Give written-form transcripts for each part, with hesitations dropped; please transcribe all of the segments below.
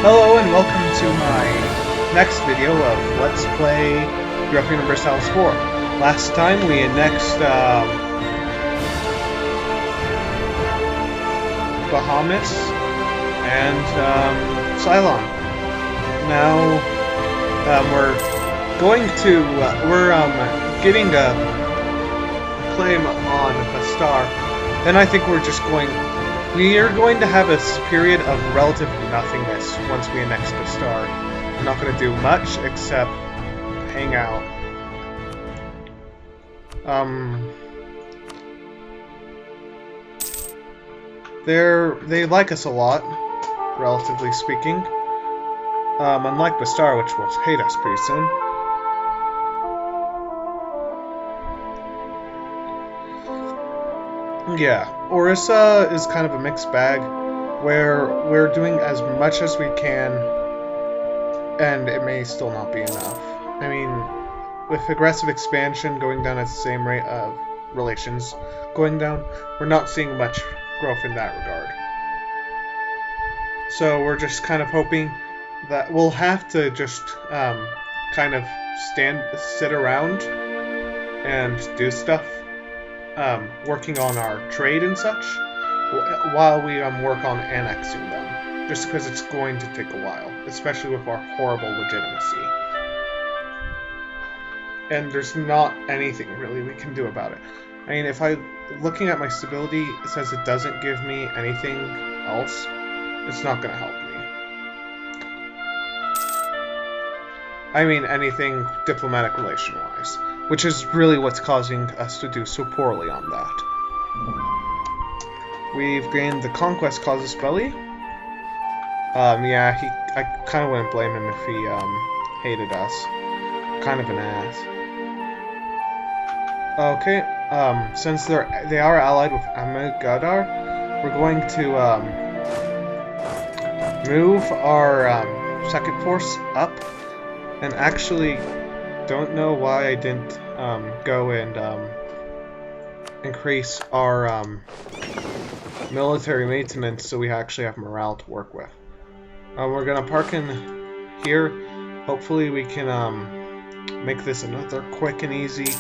Hello and welcome to my next video of Let's Play Europa Universalis 4. Last time we annexed Bahamas and Ceylon. Now we're going to getting a claim on a star. Then I think we are going to have a period of relative nothingness once we annex the star. We're not going to do much except hang out. They like us a lot, relatively speaking. Unlike the star, which will hate us pretty soon. Yeah, Orissa is kind of a mixed bag, where we're doing as much as we can, and it may still not be enough. I mean, with aggressive expansion going down at the same rate of relations going down, we're not seeing much growth in that regard. So we're just kind of hoping that we'll have to just kind of sit around and do stuff. Working on our trade and such, while we work on annexing them, just because it's going to take a while, especially with our horrible legitimacy. And there's not anything really we can do about it. I mean, looking at my stability, it says it doesn't give me anything else. It's not going to help me. I mean, anything diplomatic relation-wise. Which is really what's causing us to do so poorly on that. We've gained the conquest casus belli. Yeah, I kind of wouldn't blame him if he hated us. Kind of an ass. Okay, since they are allied with Amigadar, we're going to move our second force up, and actually don't know why I didn't go and increase our military maintenance so we actually have morale to work with. We're gonna park in here. Hopefully we can make this another quick and easy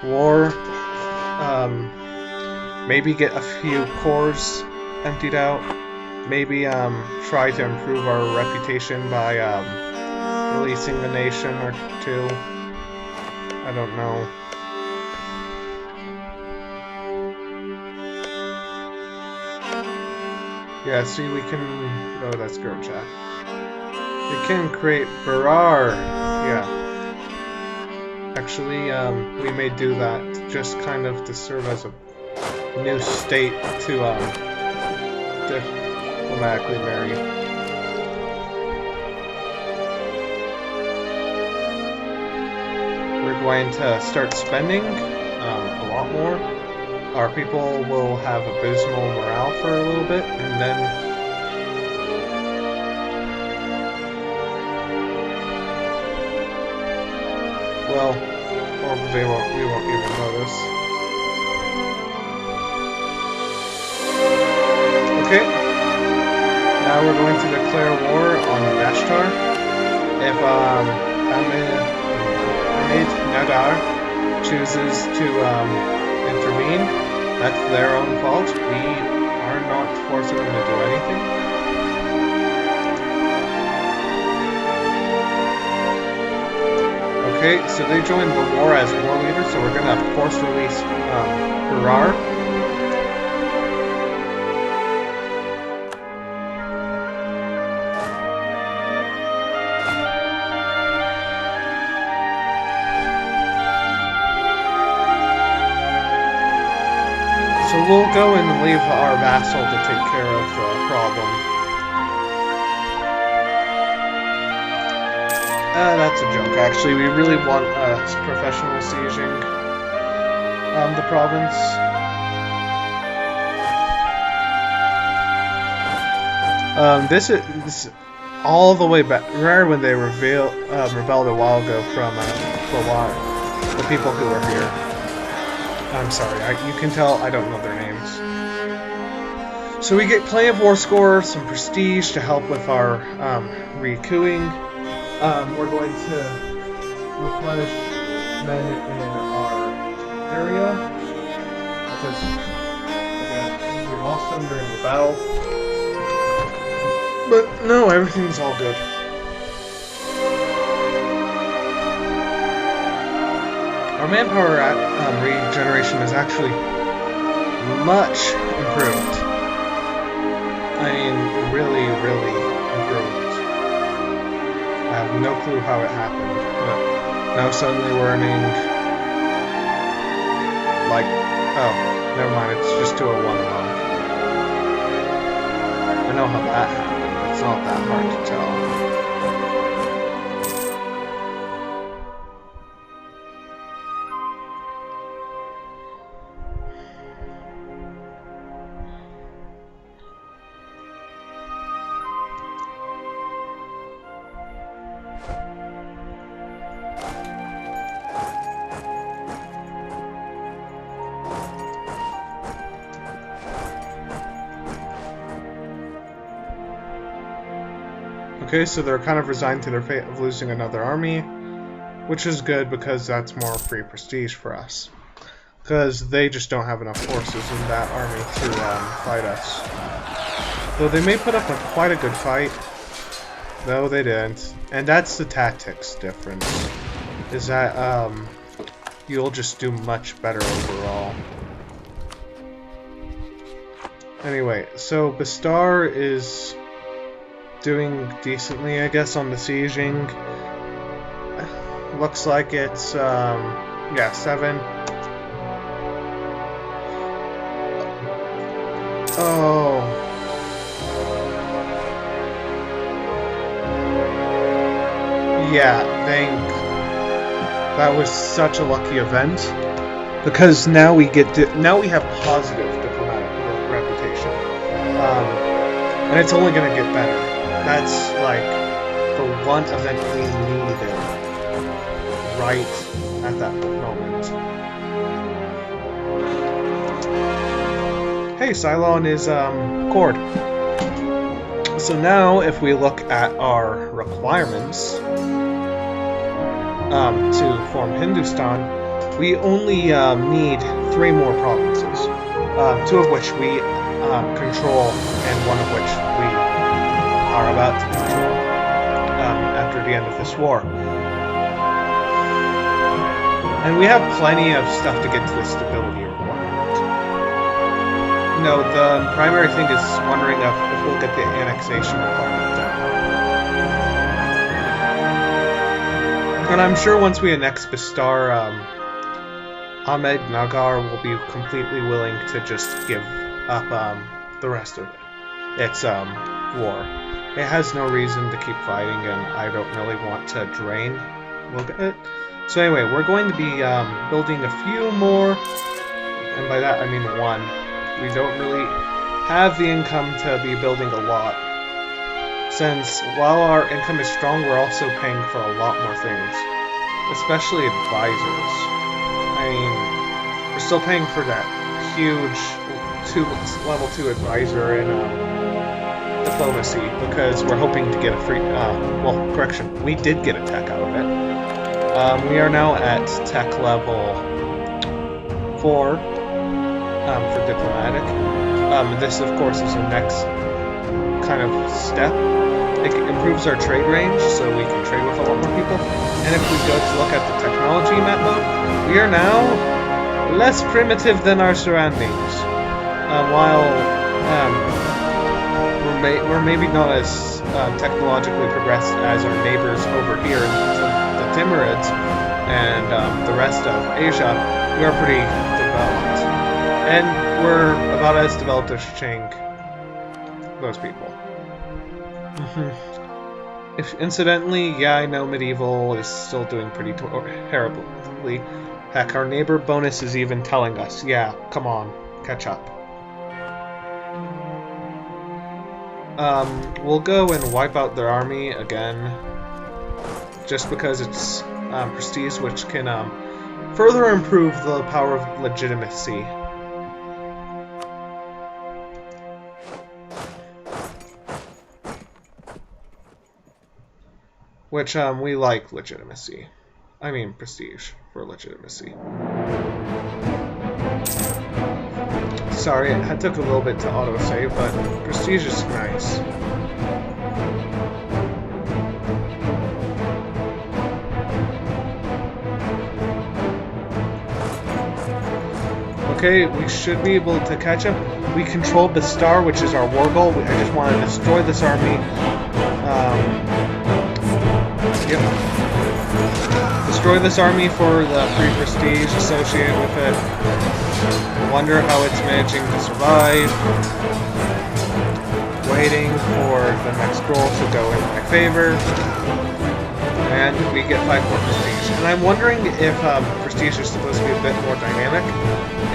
war. Maybe get a few cores emptied out. Maybe try to improve our reputation by releasing a nation or two. I don't know. Yeah, see, we can... Oh, that's girl chat. We can create Barar. Yeah. Actually, we may do that just kind of to serve as a new state to diplomatically marry. We're going to start spending a lot more. Our people will have abysmal morale for a little bit, and then well, or we won't even notice. Okay, now we're going to declare war on Dashtar. If Nadar chooses to intervene, that's their own fault. We are not forcing them to do anything. Okay, so they joined the war as war leaders, so we're gonna force release Barar. So we'll go and leave our vassal to take care of the problem. That's a joke, actually. We really want professional sieging the province. This is all the way back. Remember when they rebelled a while ago from Bawar, the people who were here. I'm sorry, you can tell I don't know their names. So we get plenty of war score, some prestige to help with our re-queuing. We're going to replenish men in our area because again, we lost them during the battle. But no, everything's all good. Our manpower regeneration is actually much improved. I mean, really, really improved. I have no clue how it happened, but now suddenly we're earning, like, oh, never mind, it's just 201 a month. I know how that happened, it's not that hard to tell. Okay, so they're kind of resigned to their fate of losing another army, which is good because that's more free prestige for us. Because they just don't have enough forces in that army to fight us. Though they may put up quite a good fight. No, they didn't. And that's the tactics difference. Is that you'll just do much better overall. Anyway, so Bastar is doing decently, I guess, on the sieging. Looks like it's, yeah, 7. Oh. Yeah, that was such a lucky event. Because now we have positive diplomatic reputation. And it's only gonna get better. That's like the one event we needed right at that moment. Hey, Cylon is cord. So now if we look at our requirements to form Hindustan, we only need 3 more provinces. 2 of which we control and 1 of which we are about to control after the end of this war. And we have plenty of stuff to get to the stability requirement. No, the primary thing is wondering if we'll get the annexation requirement done. And I'm sure once we annex Bastar, Ahmed Nagar will be completely willing to just give up the rest of its war. It has no reason to keep fighting, and I don't really want to drain it. So anyway, we're going to be building a few more, and by that I mean 1. We don't really have the income to be building a lot, since while our income is strong, we're also paying for a lot more things, especially advisors. I mean, we're still paying for that huge level 2 advisor in diplomacy, because we're hoping to get a free, well, correction, we did get a tech out of it. We are now at tech level 4 for diplomatic. This, of course, is the next kind of step. It improves our trade range, so we can trade with a lot more people. And if we go to look at the technology map mode, we are now less primitive than our surroundings. While we're maybe not as technologically progressed as our neighbors over here, the Timurids and the rest of Asia, we are pretty developed. And we're about as developed as Ching, those people. If incidentally, yeah, I know medieval is still doing pretty terribly. Heck, our neighbor bonus is even telling us, yeah, come on, catch up. We'll go and wipe out their army again, just because it's prestige, which can further improve the power of legitimacy. which we like legitimacy. I mean prestige for legitimacy. Sorry, it took a little bit to autosave, but prestige is nice. Okay, we should be able to catch him. We controlled the star, which is our war goal. I just want to destroy this army. Yep. Destroy this army for the free prestige associated with it. Wonder how it's managing to survive. Waiting for the next goal to go in my favor. And we get 5 more prestige. And I'm wondering if prestige is supposed to be a bit more dynamic.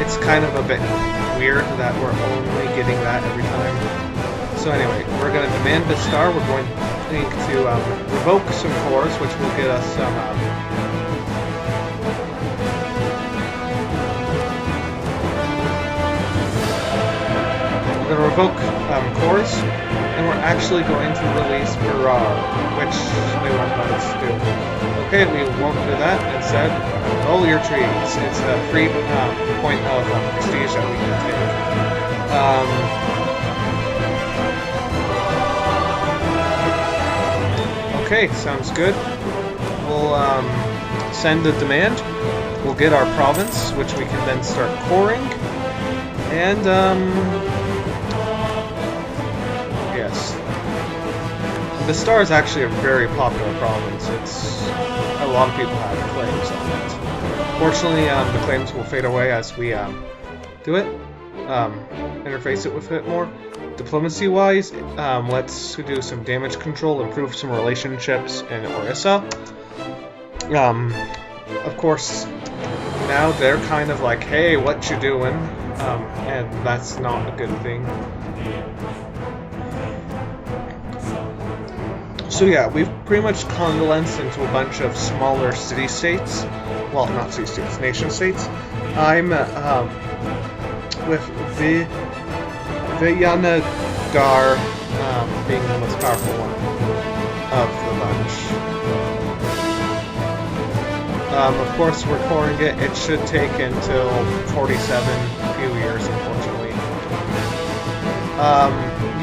It's kind of a bit weird that we're only getting that every time. So anyway, we're going to demand the star. We're going to revoke some cores, which will get us some... we're going to revoke cores, and we're actually going to release Barar, which they won't let us do. Okay, we won't do that. Instead, roll your trees. It's a free point of prestige that we can take. Okay, sounds good. We'll send the demand. We'll get our province, which we can then start coring. And, yes. The star is actually a very popular province. A lot of people have claims on it. Fortunately, the claims will fade away as we do it, interface it with it more. Diplomacy-wise, let's do some damage control, improve some relationships in Orissa. Of course, now they're kind of like, hey, what you doing? And that's not a good thing. So yeah, we've pretty much condensed into a bunch of smaller city-states. Well, not city-states, nation-states. I'm with Vijayanagar being the most powerful one of the bunch. Of course, we're coring it. It should take until 47, a few years, unfortunately.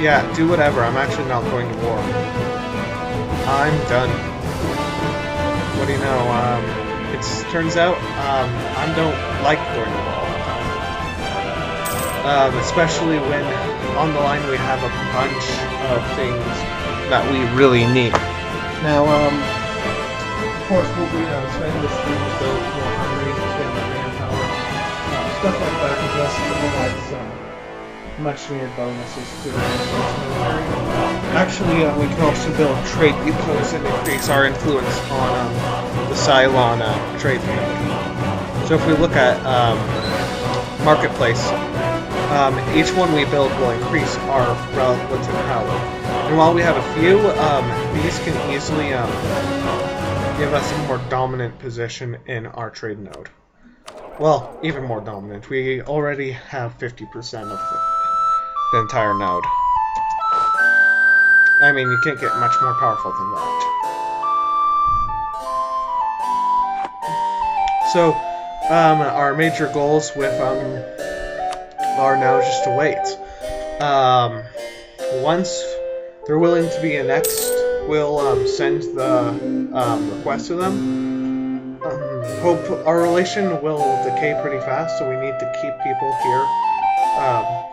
Yeah, do whatever. I'm actually not going to war. I'm done. What do you know? Turns out I don't like going to war all the time. Especially when on the line we have a bunch of things that we really need. Now, of course, we'll be spending this thing to build more armories, spend more manpower, stuff like that, and just provide some much needed bonuses to the military. Actually, we can also build trade depots and increase our influence on the Cylon trade field. So if we look at marketplace, each one we build will increase our relative power. And while we have a few, these can easily give us a more dominant position in our trade node. Well, even more dominant. We already have 50% of the entire node. I mean, you can't get much more powerful than that. So, our major goals with are now just to wait. Once they're willing to be annexed, we'll send the request to them. Hope our relation will decay pretty fast, so we need to keep people here.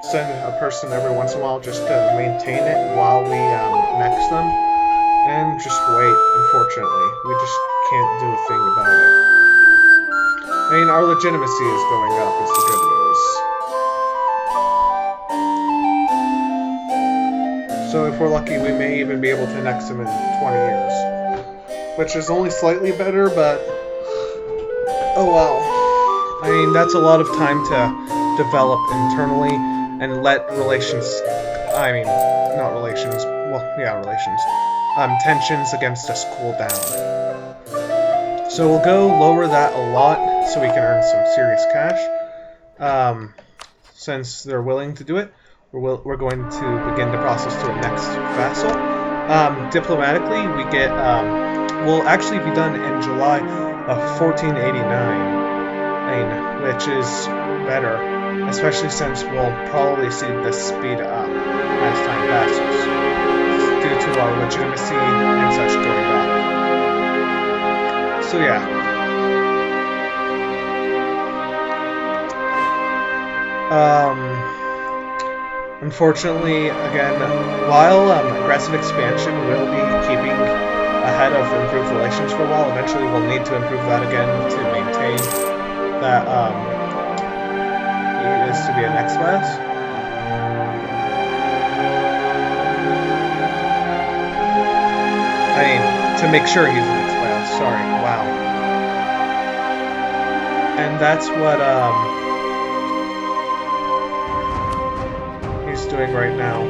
Send a person every once in a while just to maintain it while we annex them. And just wait, unfortunately. We just can't do a thing about it. I mean, our legitimacy is going up, is the good news. So if we're lucky, we may even be able to annex them in 20 years. Which is only slightly better, but... oh well. I mean, that's a lot of time to develop internally and let relations... I mean, not relations. Well, yeah, relations. Tensions against us cool down. So we'll go lower that a lot so we can earn some serious cash. Since they're willing to do it, we're going to begin the process to a next vassal. Diplomatically, we get will actually be done in July of 1489, which is better, especially since we'll probably see this speed up as time passes, due to our legitimacy and such going up. So yeah. Unfortunately, again, while aggressive expansion will be keeping ahead of improved relations for a while, eventually we'll need to improve that again to maintain that he is to be an X-Class. I mean, to make sure he's an X-Class, sorry, wow. And that's what he's doing right now.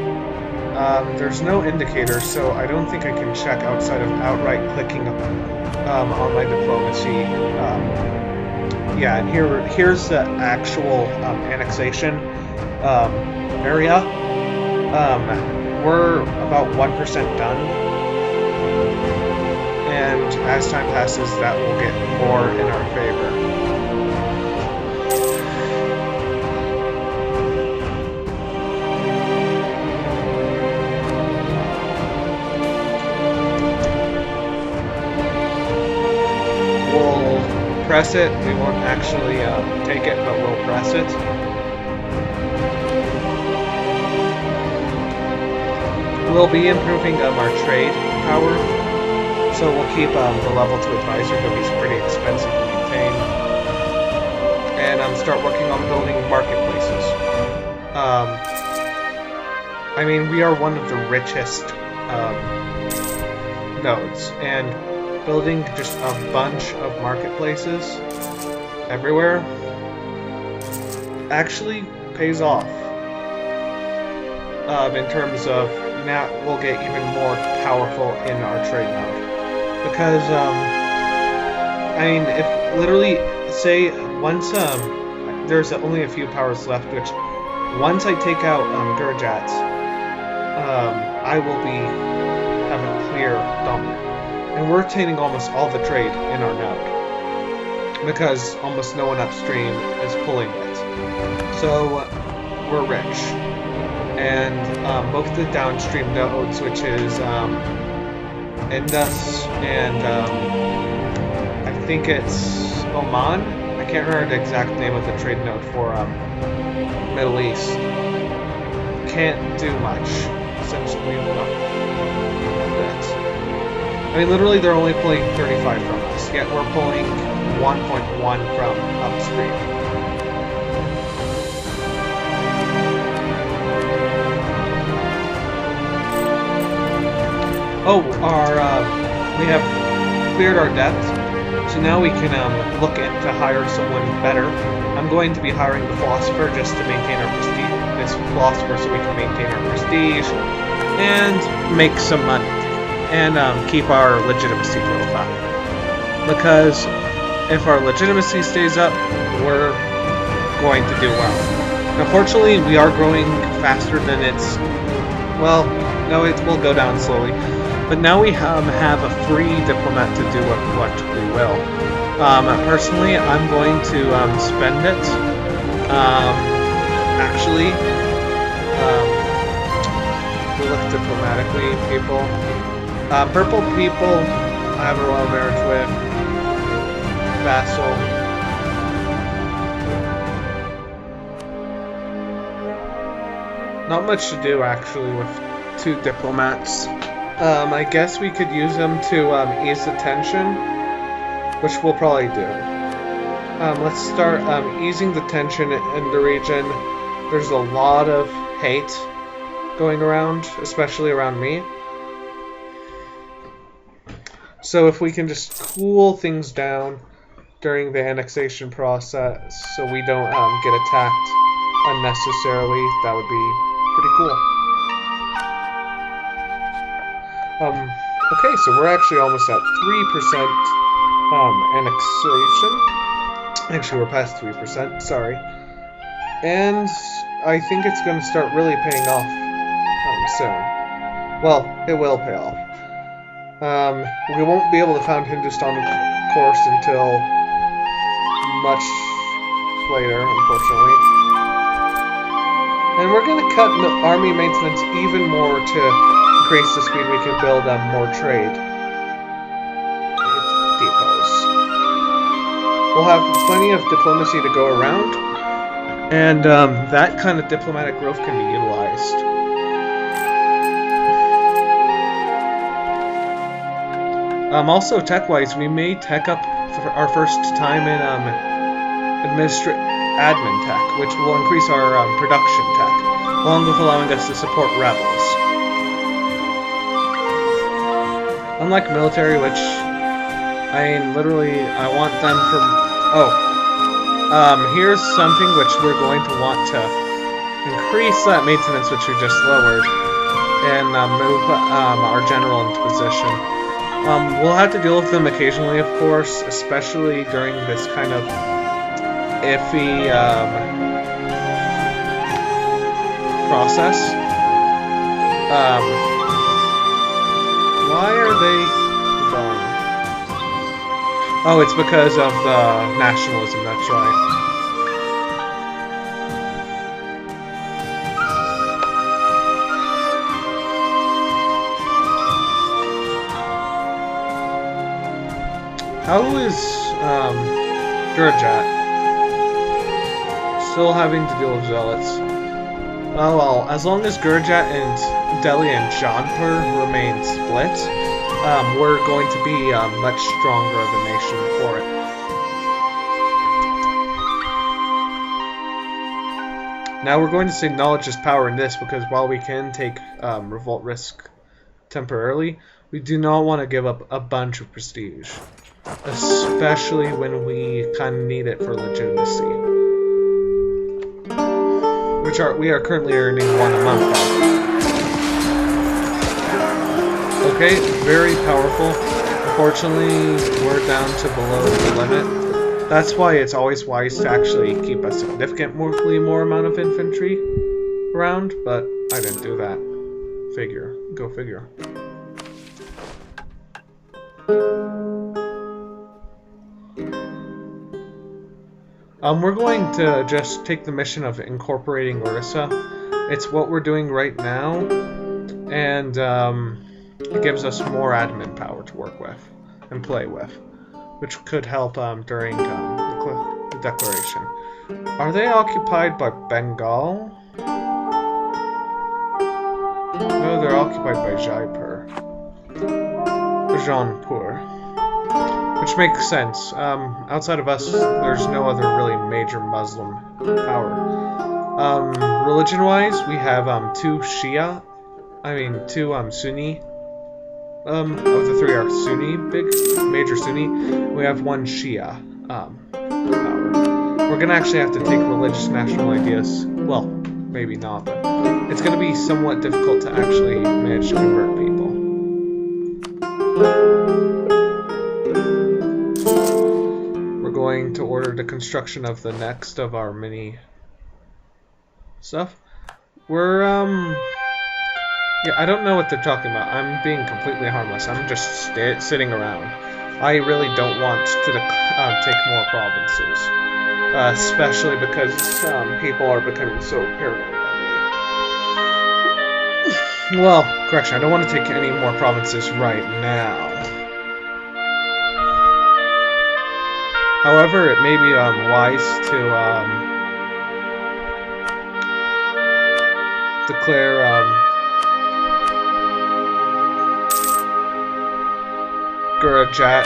There's no indicator, so I don't think I can check outside of outright clicking on my diplomacy. Yeah, and here's the actual annexation area. We're about 1% done, and as time passes, that will get more in our favor. Press it. We won't actually take it, but we'll press it. We'll be improving our trade power, so we'll keep the level 2 advisor, though he's pretty expensive to maintain, and start working on building marketplaces. I mean, we are one of the richest nodes, and building just a bunch of marketplaces everywhere actually pays off. In terms of now we'll get even more powerful in our trade node. Because I mean, if literally say once there's only a few powers left, which once I take out Gurjats, I will have a clear dominant. And we're retaining almost all the trade in our node, because almost no one upstream is pulling it. So we're rich. And both the downstream nodes, which is Indus and I think it's Oman. I can't remember the exact name of the trade node for Middle East. Can't do much since we've got that. I mean, literally, they're only pulling 35 from us, yet we're pulling 1.1 from upstream. Oh, we have cleared our debt, so now we can look to hire someone better. I'm going to be hiring the philosopher just to maintain our prestige. This philosopher, so we can maintain our prestige and make some money. And keep our legitimacy growth up. Because if our legitimacy stays up, we're going to do well. Unfortunately, we are growing faster than it's... Well, no, it will go down slowly. But now we have a free diplomat to do what we will. Personally, I'm going to spend it. Actually, we look diplomatically, people. Purple people, I have a royal marriage with. Vassal. Not much to do, actually, with 2 diplomats. I guess we could use them to ease the tension, which we'll probably do. Let's start easing the tension in the region. There's a lot of hate going around, especially around me. So if we can just cool things down during the annexation process so we don't get attacked unnecessarily, that would be pretty cool. Okay, so we're actually almost at 3% annexation. Actually, we're past 3%, sorry. And I think it's going to start really paying off soon. Well, it will pay off. We won't be able to found Hindustan, of course, until much later, unfortunately. And we're going to cut army maintenance even more to increase the speed we can build more trade depots. We'll have plenty of diplomacy to go around, and that kind of diplomatic growth can be utilized. Also, tech-wise, we may tech up for our first time in admin tech, which will increase our production tech, along with allowing us to support rebels. Unlike military, which, I mean, literally, I want them for... here's something which we're going to want to increase that maintenance, which we just lowered, and move our general into position. We'll have to deal with them occasionally, of course, especially during this kind of iffy process. Why are they going? Oh, it's because of the nationalism, that's right. How is Gurjat? Still having to deal with zealots. Oh well, as long as Gurjat and Delhi and Jaunpur remain split, we're going to be much stronger of a nation for it. Now we're going to say knowledge is power in this, because while we can take revolt risk temporarily, we do not want to give up a bunch of prestige. Especially when we kind of need it for legitimacy. We are currently earning 1 a month. Okay, very powerful. Unfortunately, we're down to below the limit. That's why it's always wise to actually keep a significantly more amount of infantry around, but I didn't do that. Go figure. We're going to just take the mission of incorporating Orissa. It's what we're doing right now, and it gives us more admin power to work with and play with, which could help during the declaration. Are they occupied by Bengal? No, they're occupied by Jaipur. Jaunpur. Which makes sense. Outside of us, there's no other really major Muslim power. Religion-wise, we have 2 Sunni. Of the 3 are Sunni, major Sunni. We have 1 Shia power. We're gonna actually have to take religious national ideas. Well, maybe not, but it's gonna be somewhat difficult to actually manage to convert people. Going to order the construction of the next of our mini stuff. We're yeah, I don't know what they're talking about. I'm being completely harmless. I'm just sitting around. I really don't want to take more provinces, especially because people are becoming so paranoid on me. Well, correction, I don't want to take any more provinces right now. However, it may be wise to declare Gurjat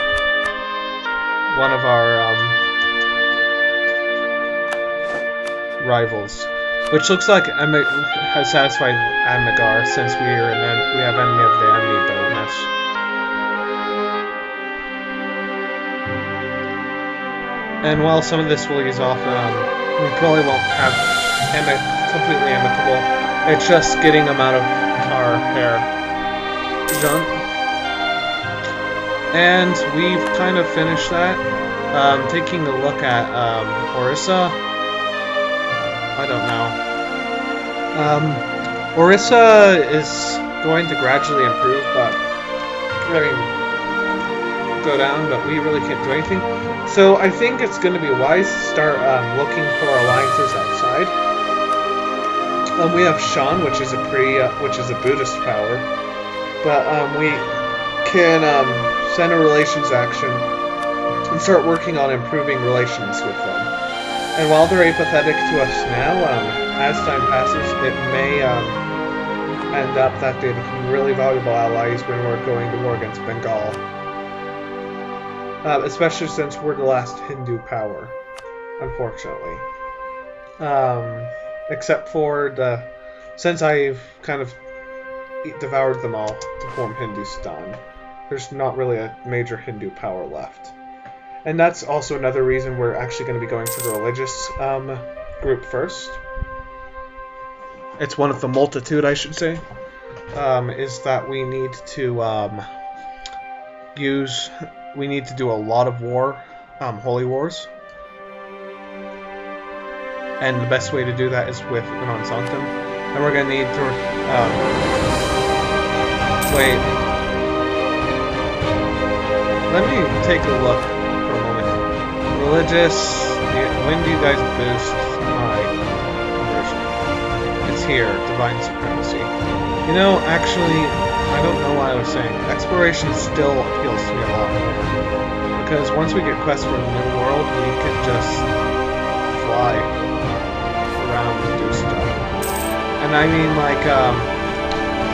one of our rivals, which looks like has satisfied Amigar since we have enemy of the enemy bonus. And while some of this will ease off, we probably won't have completely amicable. It's just getting them out of our hair. Done. And we've kind of finished that. Taking a look at Orissa. I don't know. Orissa is going to gradually improve, but I mean, go down, but we really can't do anything. So I think it's going to be wise to start looking for alliances outside. We have Shan, which is a Buddhist power, but we can send a relations action and start working on improving relations with them. And while they're apathetic to us now, as time passes, it may end up that they become really valuable allies when we're going to war against Bengal. Especially since we're the last Hindu power, unfortunately. Except for since I've kind of devoured them all to form Hindustan, there's not really a major Hindu power left. And that's also another reason we're actually going to be going to the religious group first. It's one of the multitude, I should say, is that we need to do a lot of war, holy wars. And the best way to do that is with Non Sanctum. And we're going to need to wait. Let me take a look for a moment. Religious, when do you guys boost my conversion? It's here, Divine Supremacy. You know, actually, I don't know what I was saying. Exploration still appeals to me a lot more. Because once we get quests from the New World, we can just fly around and do stuff. And I mean, like,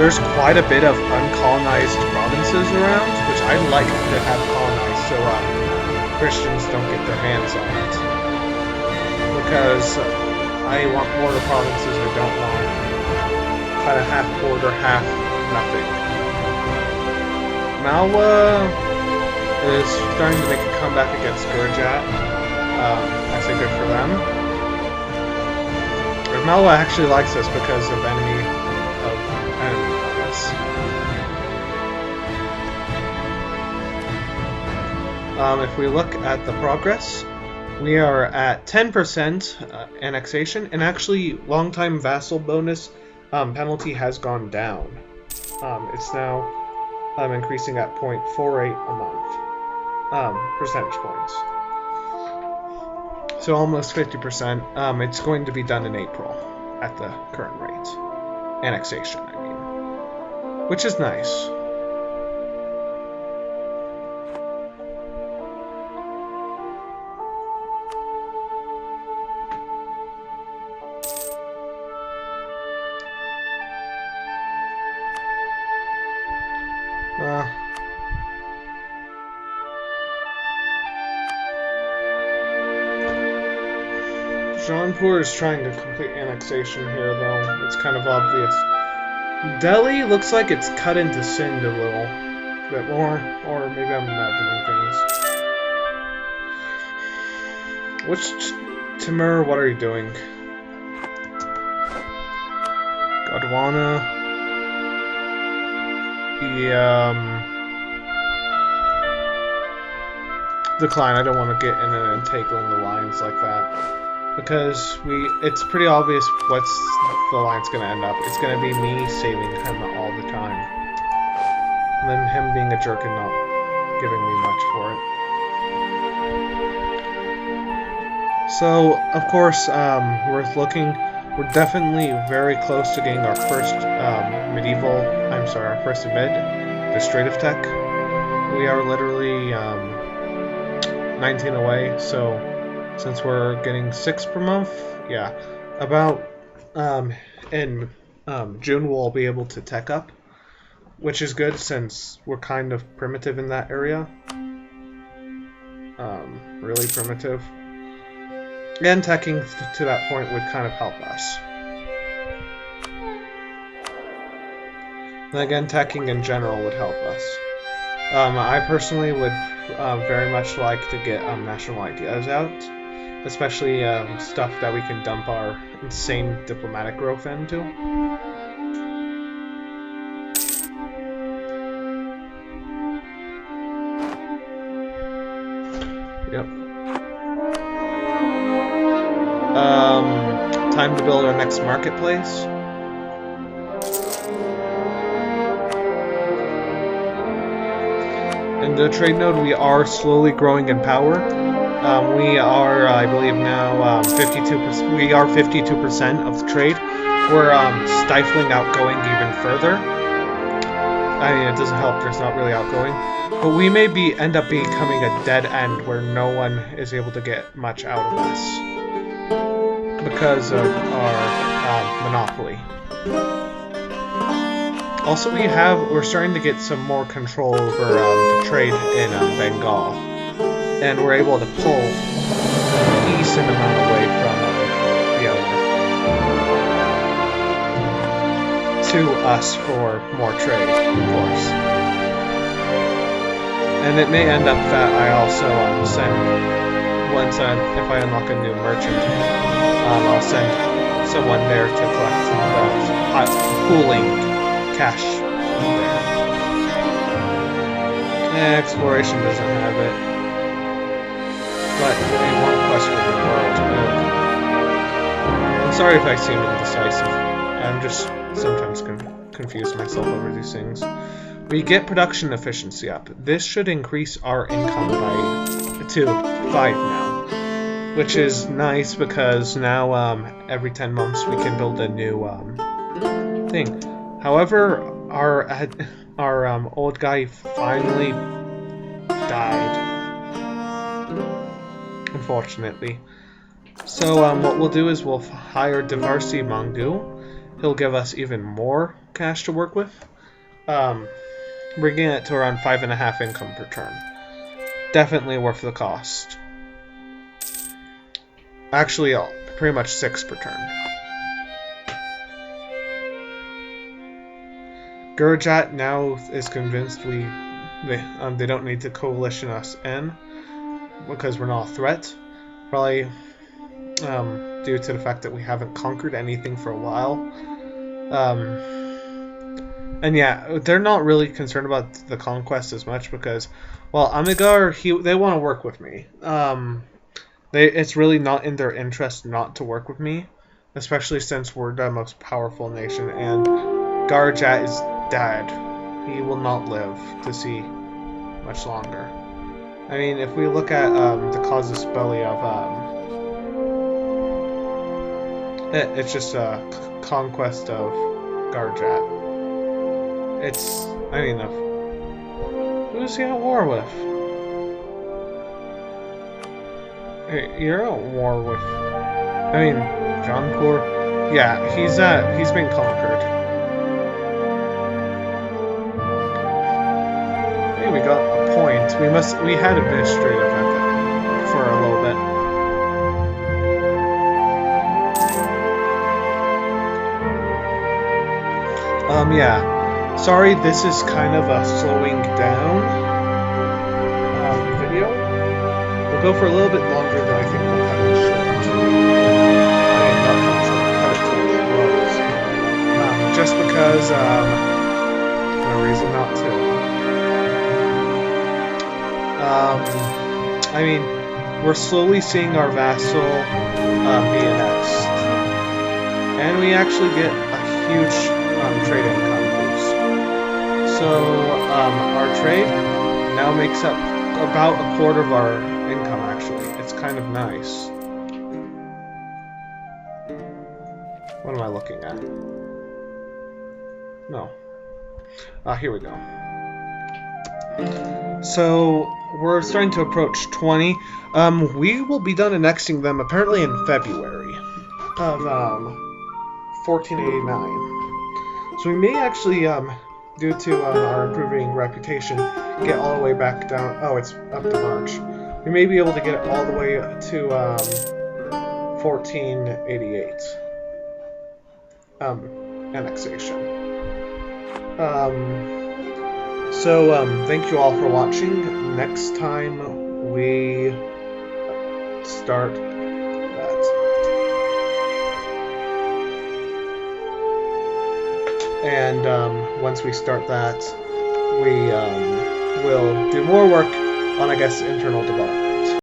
there's quite a bit of uncolonized provinces around, which I'd like to have colonized so Christians don't get their hands on it. Because I want more of the provinces I don't want kind of half border, half nothing. Malwa is starting to make a comeback against Gurjat. I say good for them. Malwa actually likes us because of enemy, I guess. If we look at the progress, we are at 10% annexation, and actually long-time vassal bonus penalty has gone down. It's now increasing at 0.48 a month percentage points. So almost 50%. It's going to be done in April at the current rate. Annexation, I mean. Which is nice. Jaunpur is trying to complete annexation here, though. It's kind of obvious. Delhi looks like it's cut into Sindh a little bit more, or maybe I'm imagining things. Timur, what are you doing? Godwana. Decline, I don't want to get in and entangling the lines like that. Because it's pretty obvious what's the line's going to end up. It's going to be me saving him all the time. And then him being a jerk and not giving me much for it. So, of course, worth looking. We're definitely very close to getting our first our first administrative tech. We are literally 19 away, so since we're getting 6 per month, yeah, about in June we'll be able to tech up, which is good since we're kind of primitive in that area. Really primitive. And teching to that point would kind of help us. And again, teching in general would help us. I personally would very much like to get national ideas out. Especially stuff that we can dump our insane diplomatic growth into. Yep. Time to build our next marketplace. in the trade node, we are slowly growing in power. We are, I believe now, 52%. We are 52% of the trade. We're stifling outgoing even further. I mean, it doesn't help. There's not really outgoing, but we may end up becoming a dead end where no one is able to get much out of us because of our monopoly. Also, we're starting to get some more control over the trade in Bengal, and we're able to pull a decent amount away from the other to us for more trade, of course. And it may end up that I also send if I unlock a new merchant, I'll send someone there to collect the pooling cash there. Exploration doesn't have it, but they want quest for the world. I'm sorry if I seem indecisive. I'm just sometimes confuse myself over these things. We get production efficiency up. This should increase our income to 5 now, which is nice because now every 10 months we can build a new thing. However, our old guy finally died, unfortunately. So what we'll do is we'll hire Devarsi Mangu. He'll give us even more cash to work with, bringing it to around 5.5 income per turn. Definitely worth the cost. Actually, pretty much 6 per turn. Gurjat now is convinced they don't need to coalition us in because we're not a threat. Probably due to the fact that we haven't conquered anything for a while. And yeah, they're not really concerned about the conquest as much because, well, Amigar, they want to work with me. It's really not in their interest not to work with me, especially since we're the most powerful nation, and Garjat is dead. He will not live to see much longer. I mean, if we look at the casus belli of it's just a conquest of Garjat. Who's he at war with? Hey, you're at war with, Jaunpur? Yeah, he's been conquered. Hey, we got a point. We had administrative for a little bit. Yeah. Sorry, this is kind of a slowing down video. We'll go for a little bit longer than I think we'll cut it short. Cut it to close. Just because, no reason not to. We're slowly seeing our vassal be annexed. And we actually get a huge trade income boost. So our trade now makes up about a quarter of our income, actually. It's kind of nice. What am I looking at? No. Here we go. So we're starting to approach 20. We will be done annexing them apparently in February of 1489. So we may actually, due to our improving reputation, get all the way back down. Oh, it's up to March. We may be able to get it all the way to 1488 annexation. Thank you all for watching. Next time we start that. And once we start that, we will do more work on, I guess, internal development.